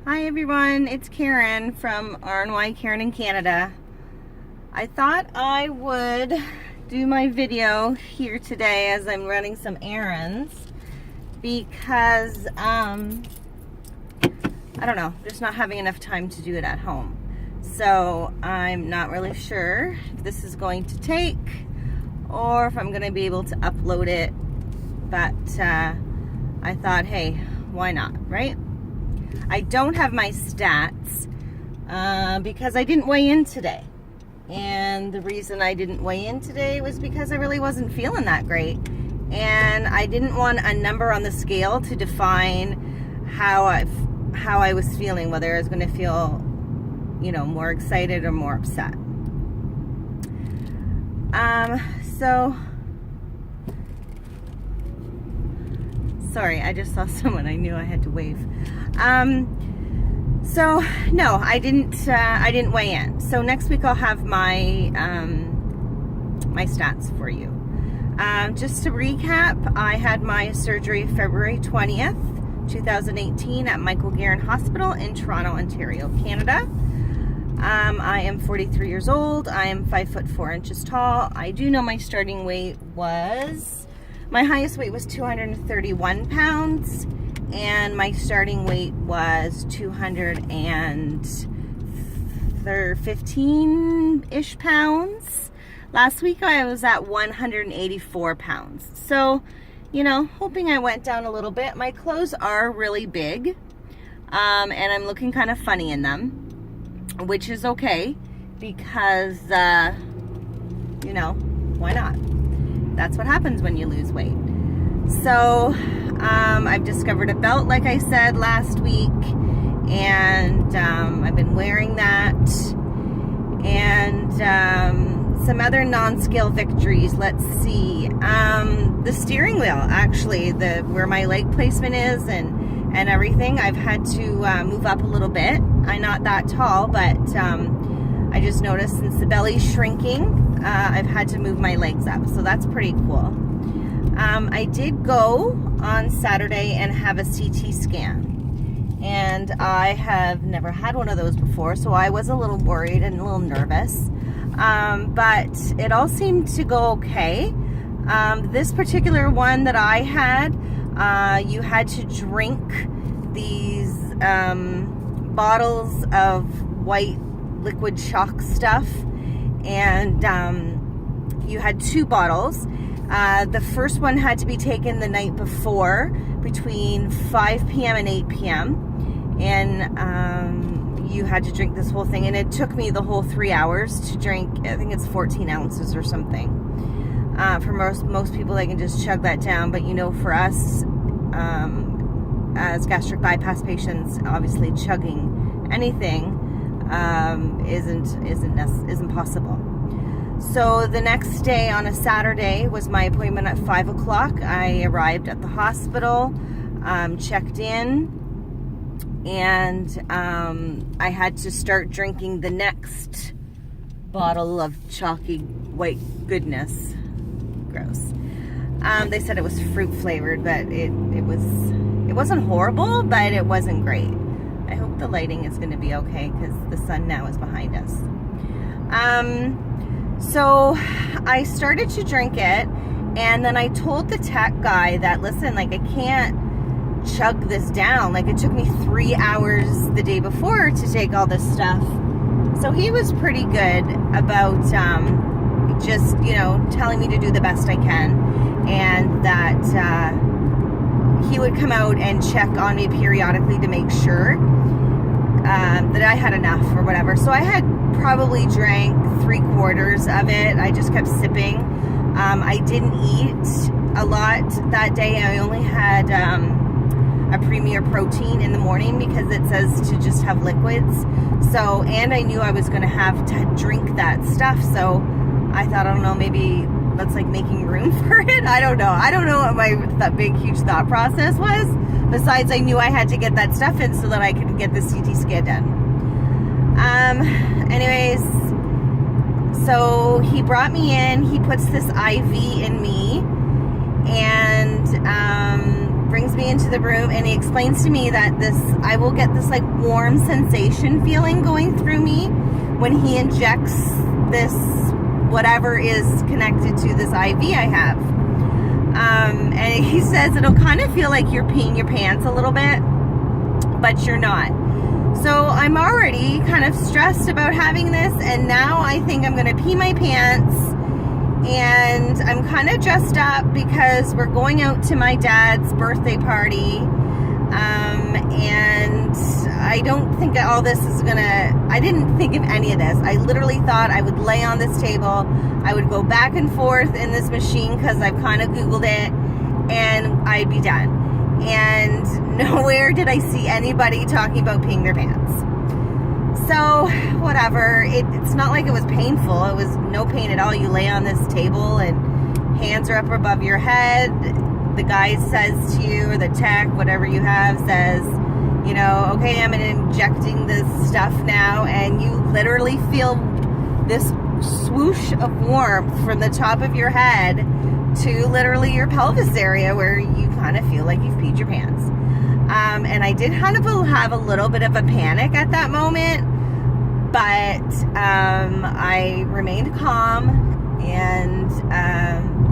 Hi everyone, it's Karen from RNY Karen in Canada. I thought I would do my video here today as I'm running some errands because I don't know, just not having enough time to do it at home. So I'm not really sure if this is going to take or if I'm going to be able to upload it, but I thought, hey, why not, right? I don't have my stats because I didn't weigh in today. And the reason I didn't weigh in today was because I really wasn't feeling that great. And I didn't want a number on the scale to define how I was feeling, whether I was going to feel, you know, more excited or more upset. Sorry, I just saw someone. I knew I had to wave. So no, I didn't weigh in. So next week I'll have my my stats for you. Just to recap, I had my surgery February 20th, 2018 at Michael Garron Hospital in Toronto, Ontario, Canada. I am 43 years old. I am 5 foot 4 inches tall. I do know my starting weight was, my highest weight was 231 pounds. And my starting weight was 215-ish pounds. Last week I was at 184 pounds. So, you know, hoping I went down a little bit. My clothes are really big, and I'm looking kind of funny in them, which is okay because, you know, why not? That's what happens when you lose weight. So, I've discovered a belt, like I said last week, and I've been wearing that, and some other non-scale victories. Let's see, the steering wheel, actually, where my leg placement is and everything, I've had to move up a little bit. I'm not that tall, but I just noticed since the belly's shrinking, I've had to move my legs up, so that's pretty cool. I did go on Saturday and have a CT scan, and I have never had one of those before, so I was a little worried and a little nervous, but it all seemed to go okay. This particular one that I had, you had to drink these bottles of white liquid shock stuff, and you had 2 bottles. The first one had to be taken the night before between 5 p.m. and 8 p.m. And you had to drink this whole thing. And it took me the whole 3 hours to drink, I think it's 14 ounces or something. For most people, they can just chug that down. But, you know, for us, as gastric bypass patients, obviously chugging anything isn't possible. So the next day on a Saturday was my appointment at 5 o'clock. I arrived at the hospital, checked in, and I had to start drinking the next bottle of chalky white goodness. Gross. They said it was fruit flavored, but it wasn't horrible, but it wasn't great. I hope the lighting is going to be okay because the sun now is behind us. So I started to drink it, and then I told the tech guy that, listen, like, I can't chug this down. Like, it took me 3 hours the day before to take all this stuff. So he was pretty good about just, you know, telling me to do the best I can, and that he would come out and check on me periodically to make sure that I had enough or whatever. So I had probably drank 3/4 of it. I just kept sipping. I didn't eat a lot that day. I only had a Premier Protein in the morning because it says to just have liquids. So, and I knew I was going to have to drink that stuff. So I thought, I don't know, maybe that's like making room for it. I don't know. I don't know what my big, huge thought process was. Besides, I knew I had to get that stuff in so that I could get the CT scan done. Anyways, so he brought me in. He puts this IV in me, and brings me into the room, and he explains to me that I will get this like warm sensation feeling going through me when he injects this, whatever is connected to this IV I have. And he says it'll kind of feel like you're peeing your pants a little bit, but you're not. So I'm already kind of stressed about having this, and now I think I'm going to pee my pants. And I'm kind of dressed up because we're going out to my dad's birthday party. And I don't think all this is I didn't think of any of this. I literally thought I would lay on this table. I would go back and forth in this machine because I've kind of Googled it, and I'd be done. And nowhere did I see anybody talking about peeing their pants. So, whatever. It's not like it was painful. It was no pain at all. You lay on this table and hands are up above your head. The guy says to you, or the tech, whatever you have, says, you know, okay, I'm injecting this stuff now. And you literally feel this swoosh of warmth from the top of your head to literally your pelvis area, where you kind of feel like you've peed your pants. And I did kind of have a little bit of a panic at that moment, but I remained calm, and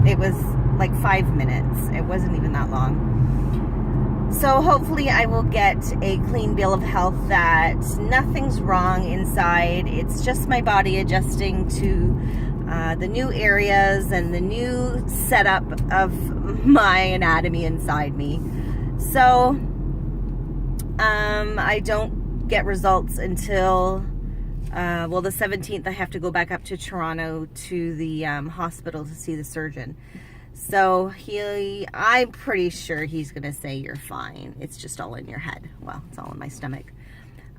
it was like 5 minutes. It wasn't even that long. So hopefully I will get a clean bill of health that nothing's wrong inside. It's just my body adjusting to the new areas and the new setup of my anatomy inside me. So I don't get results until the 17th. I have to go back up to Toronto to the hospital to see the surgeon. So I'm pretty sure he's gonna say you're fine. It's just all in your head. Well, it's all in my stomach.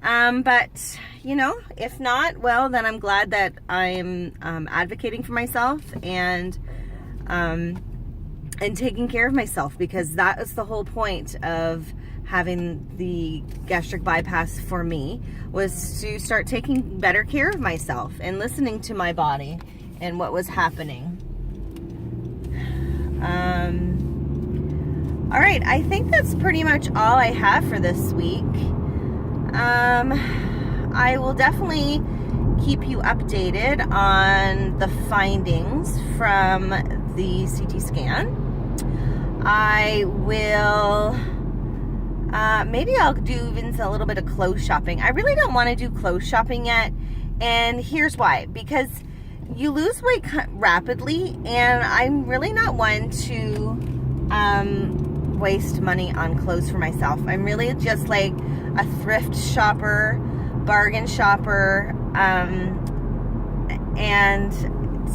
But you know, if not, well, then I'm glad that I'm advocating for myself and taking care of myself, because that is the whole point of having the gastric bypass for me, was to start taking better care of myself and listening to my body and what was happening. All right, I think that's pretty much all I have for this week. I will definitely keep you updated on the findings from the CT scan. I will maybe I'll do even a little bit of clothes shopping. I really don't want to do clothes shopping yet, and here's why. Because you lose weight rapidly, and I'm really not one to waste money on clothes for myself. I'm really just like a thrift shopper, bargain shopper, and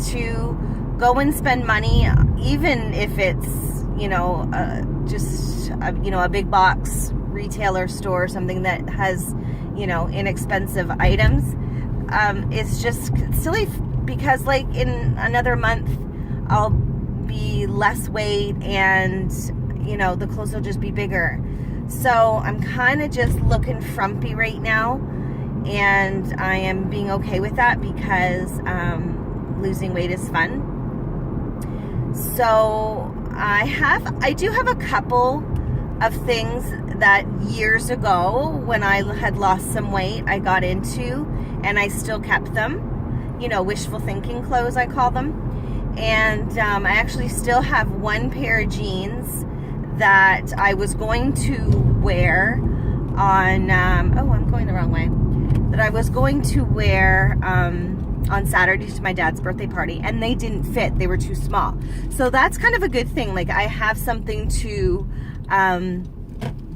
to go and spend money, even if it's, you know, just a big box retailer store, something that has, you know, inexpensive items, it's just silly, because like in another month I'll be less weight, and you know, the clothes will just be bigger. So I'm kind of just looking frumpy right now, and I am being okay with that, because losing weight is fun. So I do have a couple of things that years ago, when I had lost some weight, I got into, and I still kept them. You know, wishful thinking clothes, I call them. And I actually still have one pair of jeans that I was going to wear on, I'm going the wrong way, that I was going to wear on Saturday to my dad's birthday party, and they didn't fit. They were too small. So that's kind of a good thing. Like, I have something to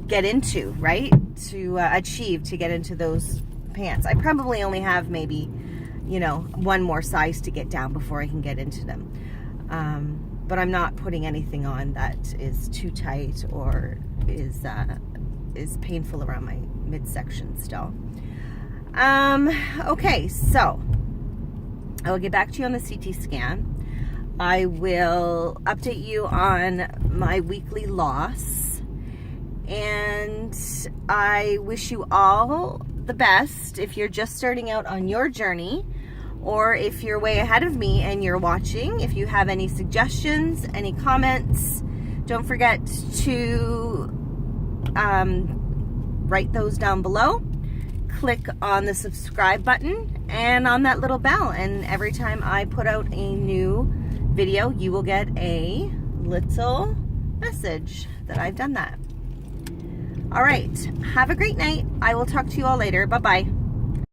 get into, right? To achieve, to get into those pants. I probably only have maybe, you know, one more size to get down before I can get into them. But I'm not putting anything on that is too tight or is painful around my midsection still. Okay, so I will get back to you on the CT scan. I will update you on my weekly loss, and I wish you all the best if you're just starting out on your journey, or if you're way ahead of me and you're watching. If you have any suggestions, any comments, Don't forget to write those down below. Click on the subscribe button and on that little bell, and every time I put out a new video, you will get a little message that I've done that. All right, have a great night. I will talk to you all later. Bye-bye.